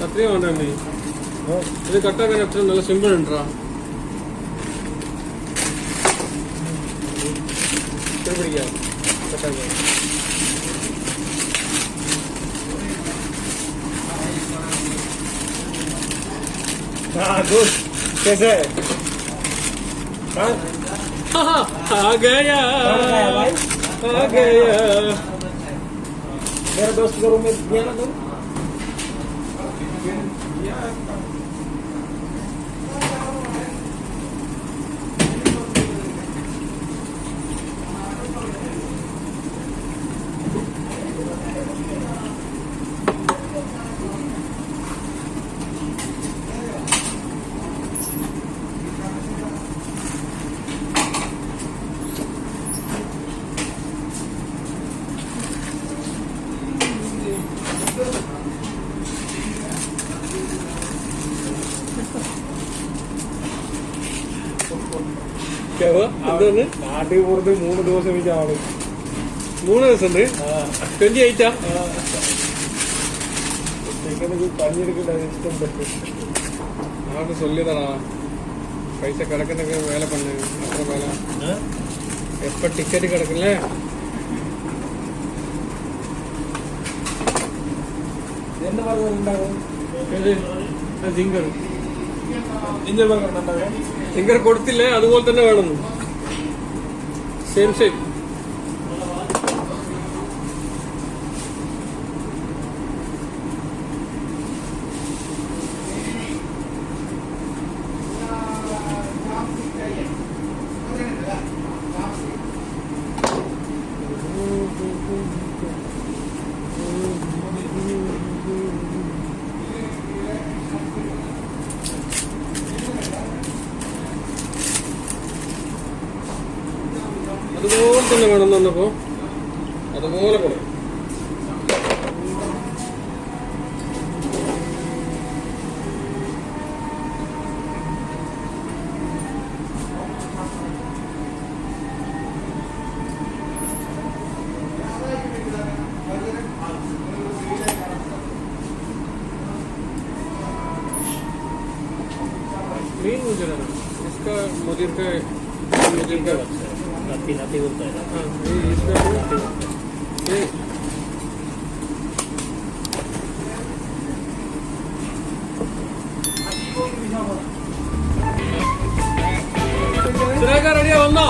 അത്രയും വേണ്ടേ ഇത് കട്ടാക്കാൻ അത്ര നല്ല സിമ്പിൾ ഉണ്ടോ പിടിക്കാം കട്ടാക്കാൻ कैसे है? आ गया भाई आ गया मेरे दोस्त को रूम में दिया ना तुम നാട്ടിൽ പുറത്ത് 3 ദിവസം വെച്ചാണ് 3 ദിവസം ഉണ്ട് 28 പണിയെടുക്കണ്ട ഇഷ്ടം அவனுக்கு சொல்லிதரா பைசா கிடக்குறதுக்கு வேலை பண்ணு அப்புறம் வேலை எப்போ டிக்கெட்டு கிடக்குல்ல என்ன மாதிரி ഉണ്ടാകും ജിങ്കർ ജിഞ്ചർ ബർഗർ ഉണ്ടാകും ജിങ്കർ കൊടുത്തില്ലേ അതുപോലെ തന്നെ വേണം സെയിം സെയിം അതുപോലെ തന്നെ വേണമെന്ന് പറഞ്ഞപ്പോ അതുപോലെ കൊടുക്കും मीन मुझे ना इसका मुदीर का नाती बोलता है हाँ इसका रेडी वन्ना